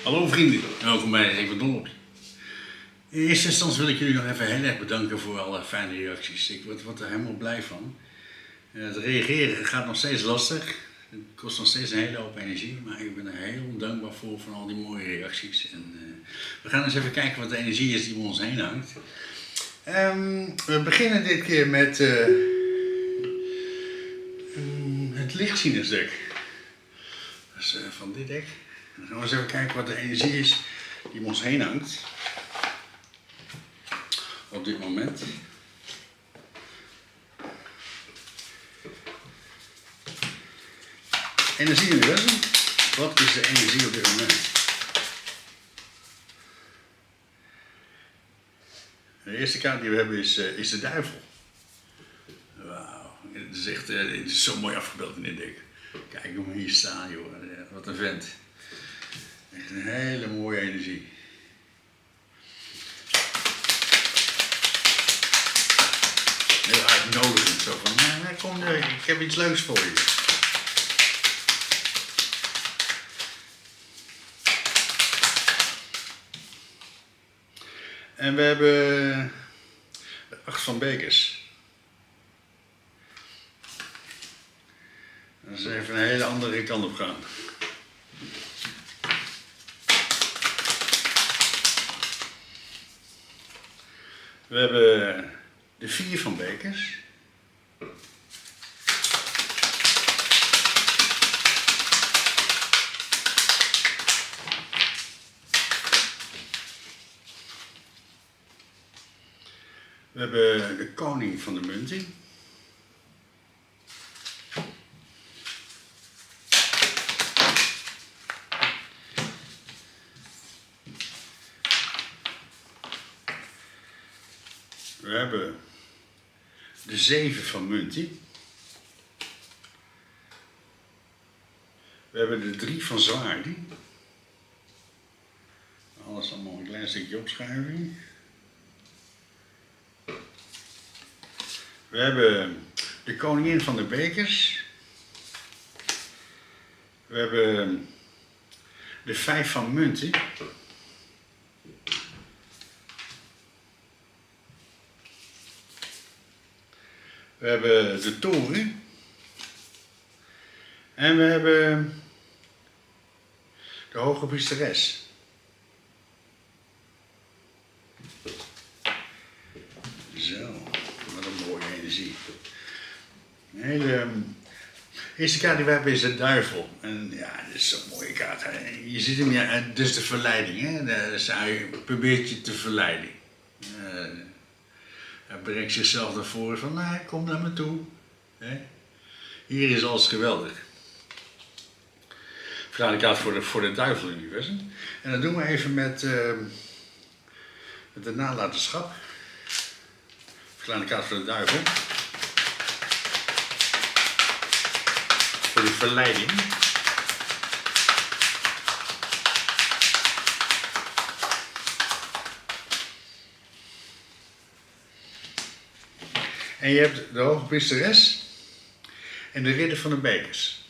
Hallo vrienden, welkom bij Ik ben Donald. In eerste instantie wil ik jullie nog even heel erg bedanken voor alle fijne reacties. Ik word er helemaal blij van. Het reageren gaat nog steeds lastig. Het kost nog steeds een hele hoop energie, maar ik ben er heel dankbaar voor van al die mooie reacties. En, we gaan eens even kijken wat de energie is die om ons heen hangt. We beginnen dit keer met het lichtzienersdek. Dat is van dit dek. Dan gaan we eens even kijken wat de energie is die om ons heen hangt. Op dit moment. Energieuniversum. Wat is de energie op dit moment? De eerste kaart die we hebben is de duivel. Wauw, het is echt het is zo mooi afgebeeld in dit dek. Kijk hem hier staan, joh. Wat een vent. Echt een hele mooie energie. Heel uitnodigend, zo van, kom nu, ik heb iets leuks voor je. En we hebben de 8 van bekers. Dat is even een hele andere kant op gaan. We hebben de 4 van bekers. We hebben de koning van de munten. We hebben de 7 van munten. We hebben de 3 van zwaarden. Alles allemaal een klein stukje opschuiving. We hebben de koningin van de bekers. We hebben de 5 van munten. We hebben de toren. En we hebben de hoge priesteres. Zo, wat een mooie energie. De hele eerste kaart die we hebben is de duivel. En ja, dat is zo'n mooie kaart. Je ziet hem, ja, dus de verleiding. Hè? Dus hij probeert je te verleiden. Hij brengt zichzelf naar voren van, kom naar me toe. Hier is alles geweldig. We gaan de kaart voor de duivel-universum. En dat doen we even met de nalatenschap. We gaan de kaart voor de duivel. Voor de verleiding. En je hebt de hoge priesteres en de ridder van de bekers.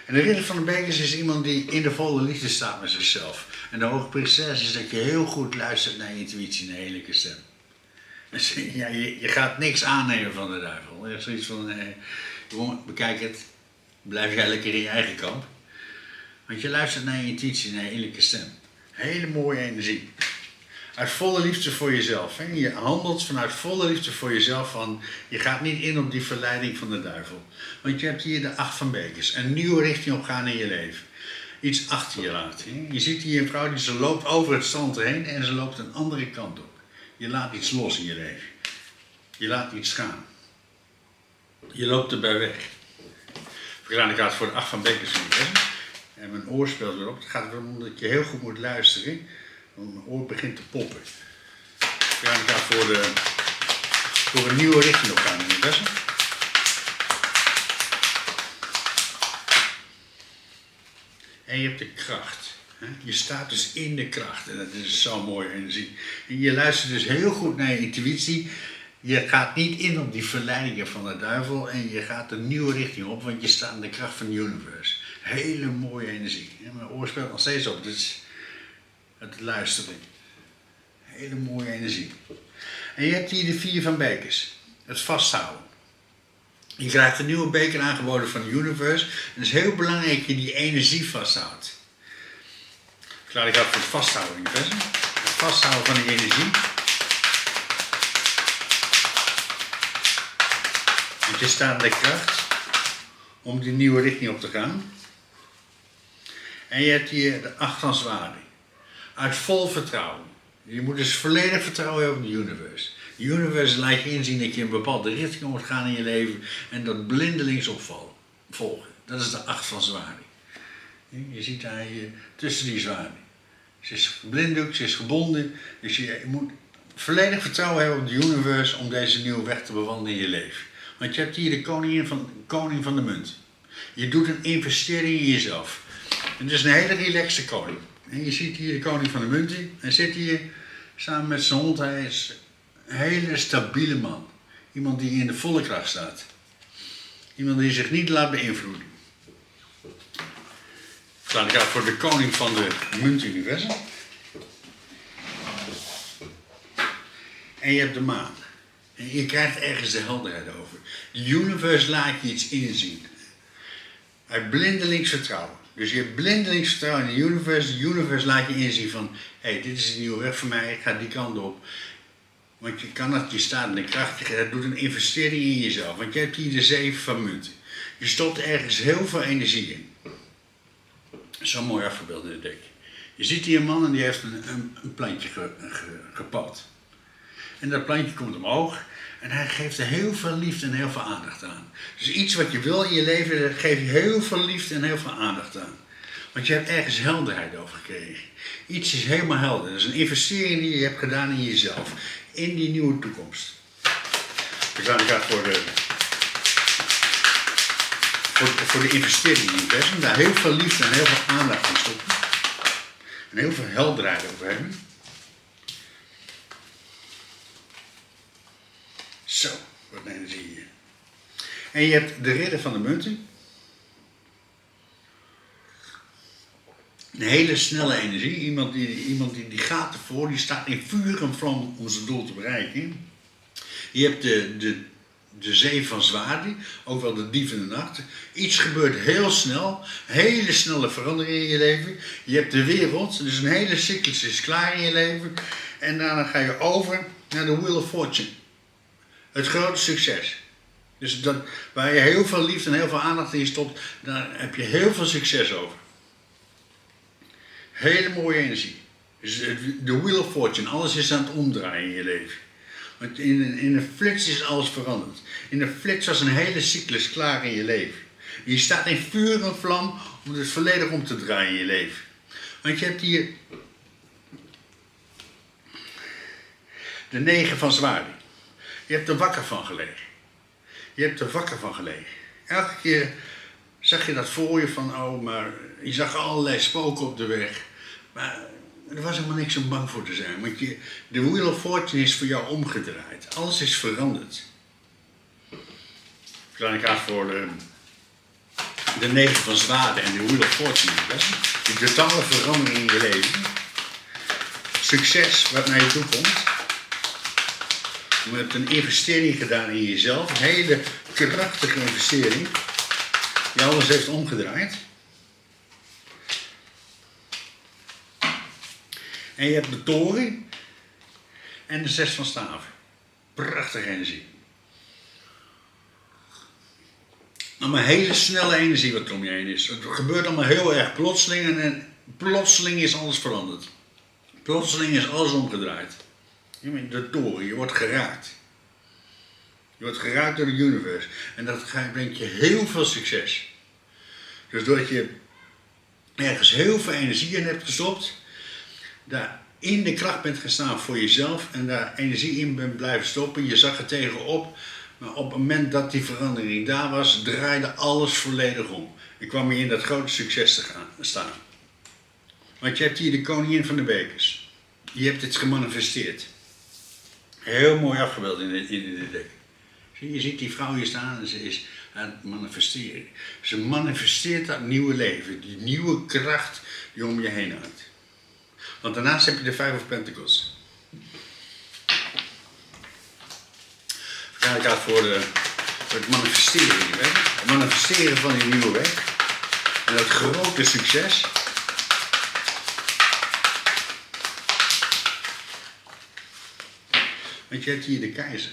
En de ridder van de bekers is iemand die in de volle liefde staat met zichzelf. En de hoge priesteres is dat je heel goed luistert naar je intuïtie, naar je innerlijke stem. Dus ja, je gaat niks aannemen van de duivel. Je hebt zoiets van, jongen, bekijk het, blijf jij lekker in je eigen kamp. Want je luistert naar je intuïtie, naar je innerlijke stem. Hele mooie energie. Uit volle liefde voor jezelf. Hè? Je handelt vanuit volle liefde voor jezelf. Je gaat niet in op die verleiding van de duivel. Want je hebt hier de 8 van bekers. Een nieuwe richting op gaan in je leven. Iets achter je laten. Hè? Je ziet hier een vrouw die ze loopt over het strand heen en ze loopt een andere kant op. Je laat iets los in je leven. Je laat iets gaan. Je loopt erbij weg. We gaan de kaart voor de 8 van bekers. En mijn oor speelt weer op. Het gaat erom dat je heel goed moet luisteren. Want mijn oor begint te poppen. We gaan elkaar voor een nieuwe richting op gaan in het universum. En je hebt de kracht. Je staat dus in de kracht en dat is zo'n mooie energie. En je luistert dus heel goed naar je intuïtie. Je gaat niet in op die verleidingen van de duivel en je gaat een nieuwe richting op, want je staat in de kracht van het universe. Hele mooie energie. En mijn oor speelt nog steeds op, dus het luisteren. Hele mooie energie. En je hebt hier de 4 van bekers. Het vasthouden. Je krijgt een nieuwe beker aangeboden van de universe. En het is heel belangrijk dat je die energie vasthoudt. Klaar, ik ga voor het vasthouden, universum. Het vasthouden van die energie. Het is staat de kracht om die nieuwe richting op te gaan. En je hebt hier de 8 van zwaarden. Uit vol vertrouwen. Je moet dus volledig vertrouwen hebben op de universe. De universe laat je inzien dat je een bepaalde richting moet gaan in je leven en dat blindelings volgen. Dat is de 8 van zwaarden. Je ziet daar hier tussen die zwaarden. Ze is geblinddoekt, ze is gebonden. Dus je moet volledig vertrouwen hebben op de universe om deze nieuwe weg te bewandelen in je leven. Want je hebt hier de koning van de munt. Je doet een investering in jezelf. En het is een hele relaxte koning. En je ziet hier de koning van de munt. Hij zit hier samen met zijn hond. Hij is een hele stabiele man. Iemand die in de volle kracht staat. Iemand die zich niet laat beïnvloeden. Dan ga ik voor de koning van de munt-universum. En je hebt de maan. En je krijgt ergens de helderheid over. De universe laat je iets inzien. Uit blindelings vertrouwen. Dus je hebt blindelings vertrouwen in de universe laat je inzien van, hé, dit is een nieuwe weg voor mij, ik ga die kant op. Want je kan het, je staat in de kracht, je doet een investering in jezelf. Want je hebt hier de 7 van munten. Je stopt ergens heel veel energie in. Zo mooi afgebeeld in het dek. Je ziet hier een man en die heeft een plantje gepad. En dat plantje komt omhoog en hij geeft er heel veel liefde en heel veel aandacht aan. Dus iets wat je wil in je leven, daar geef je heel veel liefde en heel veel aandacht aan. Want je hebt ergens helderheid over gekregen. Iets is helemaal helder. Dat is een investering die je hebt gedaan in jezelf. In die nieuwe toekomst. Dus dan ga ik voor de investering in het universum. Daar heel veel liefde en heel veel aandacht in stoppen. En heel veel helderheid over hebben. Zo, wat een energie hier. En je hebt de ridder van de munten. Een hele snelle energie. Iemand die gaat ervoor, die staat in vuur en vlam om zijn doel te bereiken. Je hebt de 7 van zwaarden, ook wel de dief in de nacht. Iets gebeurt heel snel, hele snelle veranderingen in je leven. Je hebt de wereld, dus een hele cyclus is klaar in je leven. En daarna ga je over naar de Wheel of Fortune. Het grote succes. Dus waar je heel veel liefde en heel veel aandacht in stopt, daar heb je heel veel succes over. Hele mooie energie. Dus de Wheel of Fortune, alles is aan het omdraaien in je leven. Want in een flits is alles veranderd. In een flits was een hele cyclus klaar in je leven. Je staat in vuur en vlam om het volledig om te draaien in je leven. Want je hebt hier de 9 van zwaarden. Je hebt er wakker van gelegen. Je hebt er wakker van gelegen. Elke keer zag je dat voor je van, oh, maar je zag allerlei spoken op de weg. Maar er was helemaal niks om bang voor te zijn. Want de Wheel of Fortune is voor jou omgedraaid. Alles is veranderd. Dan ga ik voor de 9 van zwaarden en de Wheel of Fortune. De totale verandering in je leven. Succes wat naar je toe komt. Je hebt een investering gedaan in jezelf. Een hele krachtige investering. Die alles heeft omgedraaid. En je hebt de toren en de 6 van staven. Prachtige energie. Allemaal hele snelle energie wat er om je heen is. Het gebeurt allemaal heel erg plotseling en plotseling is alles veranderd. Plotseling is alles omgedraaid. De toren, je wordt geraakt. Je wordt geraakt door de universe. En dat brengt je heel veel succes. Dus doordat je ergens heel veel energie in hebt gestopt, daar in de kracht bent gestaan voor jezelf en daar energie in bent blijven stoppen, je zag er tegenop, maar op het moment dat die verandering daar was, draaide alles volledig om. En kwam je in dat grote succes te staan. Want je hebt hier de koningin van de bekers. Je hebt het gemanifesteerd. Heel mooi afgebeeld in dit dek. Je ziet die vrouw hier staan en ze is aan het manifesteren. Ze manifesteert dat nieuwe leven, die nieuwe kracht die om je heen hangt. Want daarnaast heb je de Five of Pentacles. Ik ga voor het manifesteren in je weg. Het manifesteren van je nieuwe weg. En dat grote succes. Want je hebt hier de keizer.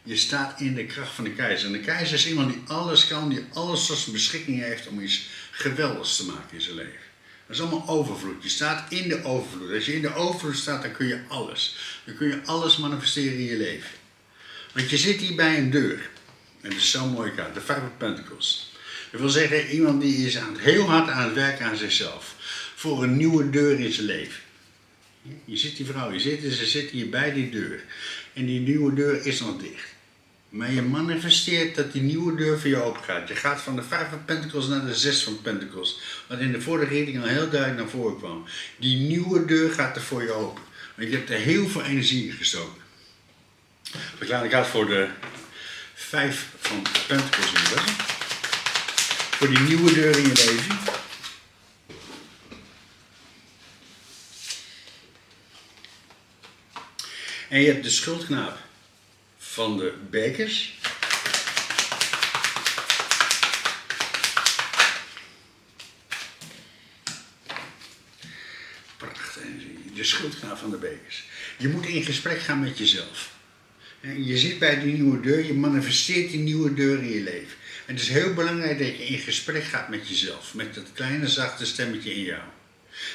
Je staat in de kracht van de keizer. En de keizer is iemand die alles kan, die alles tot zijn beschikking heeft om iets geweldigs te maken in zijn leven. Dat is allemaal overvloed. Je staat in de overvloed. Als je in de overvloed staat, dan kun je alles. Dan kun je alles manifesteren in je leven. Want je zit hier bij een deur. En dat is zo'n mooie kaart, de Five of Pentacles. Dat wil zeggen, iemand die is heel hard aan het werken aan zichzelf. Voor een nieuwe deur in zijn leven. Je ziet die vrouw, ze zit hier bij die deur. En die nieuwe deur is nog dicht. Maar je manifesteert dat die nieuwe deur voor je open gaat. Je gaat van de Five of Pentacles naar de Zes van Pentacles. Wat in de vorige reading al heel duidelijk naar voren kwam. Die nieuwe deur gaat er voor je open. Want je hebt er heel veel energie in gestoken. Ik ga voor de Vijf van Pentacles in. Voor die nieuwe deur in je leven. En je hebt de schuldknaap van de bekers. Prachtig. De schuldknaap van de bekers. Je moet in gesprek gaan met jezelf. Je zit bij die nieuwe deur, je manifesteert die nieuwe deur in je leven. En het is heel belangrijk dat je in gesprek gaat met jezelf. Met dat kleine zachte stemmetje in jou.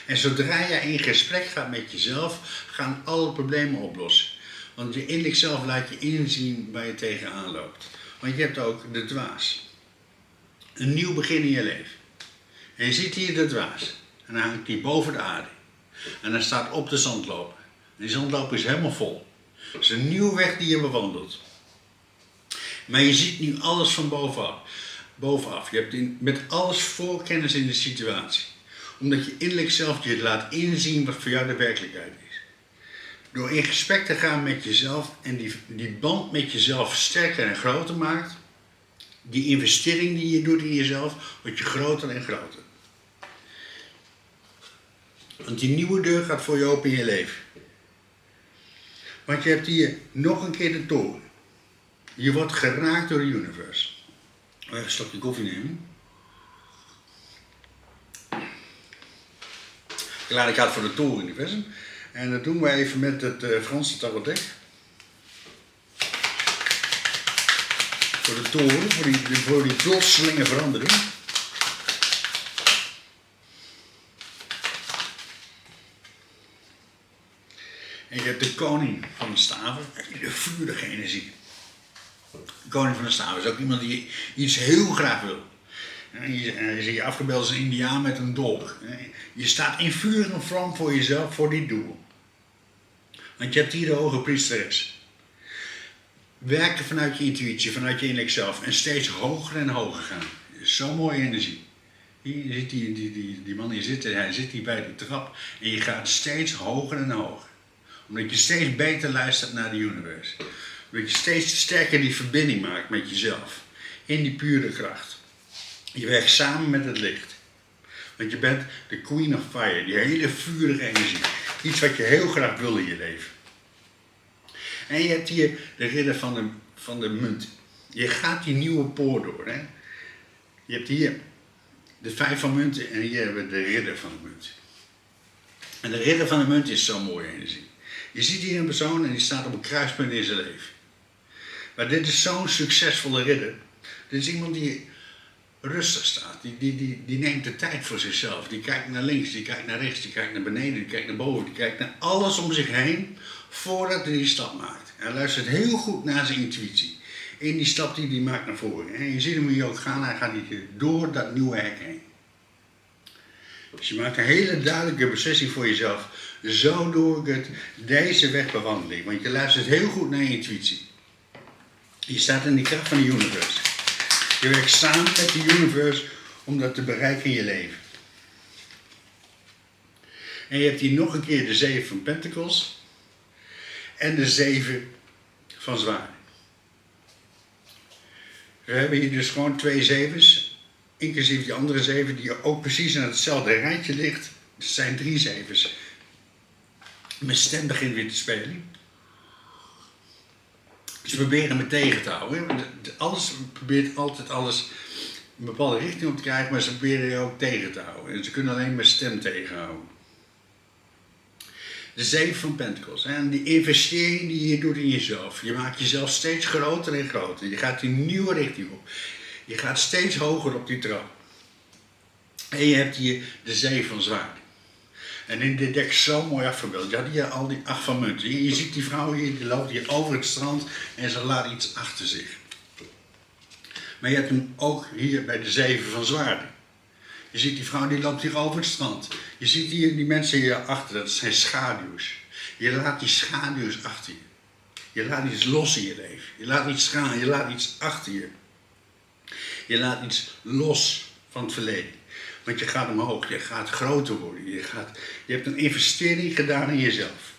En zodra jij in gesprek gaat met jezelf, gaan alle problemen oplossen. Want je innerlijk zelf laat je inzien waar je tegenaan loopt. Want je hebt ook de dwaas. Een nieuw begin in je leven. En je ziet hier de dwaas. En dan hangt die boven de aarde. En dan staat op de zandloper. En die zandloper is helemaal vol. Het is een nieuwe weg die je bewandelt. Maar je ziet nu alles van bovenaf. Je hebt met alles voorkennis in de situatie. Omdat je innerlijk zelf je laat inzien wat voor jou de werkelijkheid is. Door in gesprek te gaan met jezelf en die band met jezelf sterker en groter maakt. Die investering die je doet in jezelf, wordt je groter en groter. Want die nieuwe deur gaat voor je open in je leven. Want je hebt hier nog een keer de toren. Je wordt geraakt door de universe. Even een slokje koffie nemen. Ik ga voor de toren universum. En dat doen we even met het Franse tarotdek. Voor de toren, voor die plotselinge verandering. En je hebt de koning van de staven, de vurige energie. De koning van de staven is ook iemand die iets heel graag wil. Je ziet je afgebeeld als een indiaan met een dolk. Je staat in vuur en vlam voor jezelf, voor dit doel. Want je hebt hier de hoge priesteres. Werken vanuit je intuïtie, vanuit je innerlijk zelf. En steeds hoger en hoger gaan. Zo'n mooie energie. Hier zit die man hier hij zit hier bij de trap. En je gaat steeds hoger en hoger. Omdat je steeds beter luistert naar de universe. Omdat je steeds sterker die verbinding maakt met jezelf. In die pure kracht. Je werkt samen met het licht. Want je bent de Queen of Fire. Die hele vurige energie. Iets wat je heel graag wil in je leven. En je hebt hier de ridder van de munt. Je gaat die nieuwe poort door. Hè? Je hebt hier de 5 van munten en hier hebben we de ridder van de munt. En de ridder van de munt is zo'n mooie energie. Je ziet hier een persoon en die staat op een kruispunt in zijn leven. Maar dit is zo'n succesvolle ridder. Dit is iemand die rustig staat. Die neemt de tijd voor zichzelf. Die kijkt naar links, die kijkt naar rechts, die kijkt naar beneden, die kijkt naar boven. Die kijkt naar alles om zich heen voordat hij die stap maakt. Hij luistert heel goed naar zijn intuïtie. In die stap die hij maakt naar voren. En je ziet hem hier ook gaan, hij gaat hier door dat nieuwe hek heen. Dus je maakt een hele duidelijke beslissing voor jezelf. Zo doe ik het, deze weg bewandelen. Want je luistert heel goed naar je intuïtie. Je staat in die kracht van de universe. Je werkt samen met de universe om dat te bereiken in je leven. En je hebt hier nog een keer de 7 van Pentacles. En de 7 van zwaarden. We hebben hier dus gewoon 2 zevens. Inclusief die andere 7 die ook precies in hetzelfde rijtje ligt. Het zijn 3 zevens. Mijn stem begint weer te spelen. Ze proberen me tegen te houden. Alles probeert altijd alles een bepaalde richting op te krijgen, maar ze proberen je ook tegen te houden. En ze kunnen alleen mijn stem tegenhouden. De 7 van Pentacles. En die investering die je doet in jezelf. Je maakt jezelf steeds groter en groter. Je gaat een nieuwe richting op. Je gaat steeds hoger op die trap. En je hebt hier de 7 van zwaarden. En in dit dek is zo mooi afgebeeld. Je had hier al die 8 van munten. Je ziet die vrouw hier, die loopt hier over het strand en ze laat iets achter zich. Maar je hebt hem ook hier bij de 7 van zwaarden. Je ziet die vrouw die loopt hier over het strand. Je ziet hier die mensen hier achter, dat zijn schaduws. Je laat die schaduws achter je. Je laat iets los in je leven. Je laat iets gaan, je laat iets achter je. Je laat iets los van het verleden. Want je gaat omhoog, je gaat groter worden. Je hebt een investering gedaan in jezelf.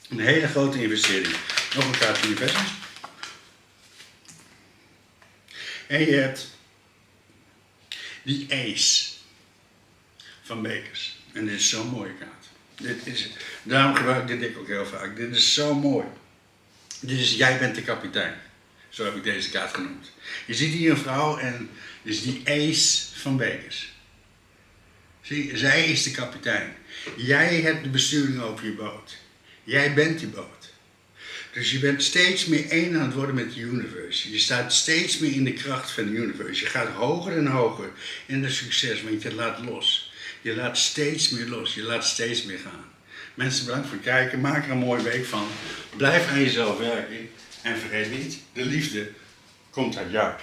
Een hele grote investering. Nog een kaart van universum. En je hebt die ace van bekers. En dit is zo'n mooie kaart. Daarom gebruik ik dit dek ook heel vaak. Dit is zo mooi. Dit is jij bent de kapitein. Zo heb ik deze kaart genoemd. Je ziet hier een vrouw en dit is die ace van bekers. Zie, zij is de kapitein. Jij hebt de besturing over je boot. Jij bent die boot. Dus je bent steeds meer één aan het worden met de universe. Je staat steeds meer in de kracht van de universe. Je gaat hoger en hoger in de succes, want je laat los. Je laat steeds meer los. Je laat steeds meer gaan. Mensen, bedankt voor het kijken. Maak er een mooie week van. Blijf aan jezelf werken. En vergeet niet, de liefde komt uit jou.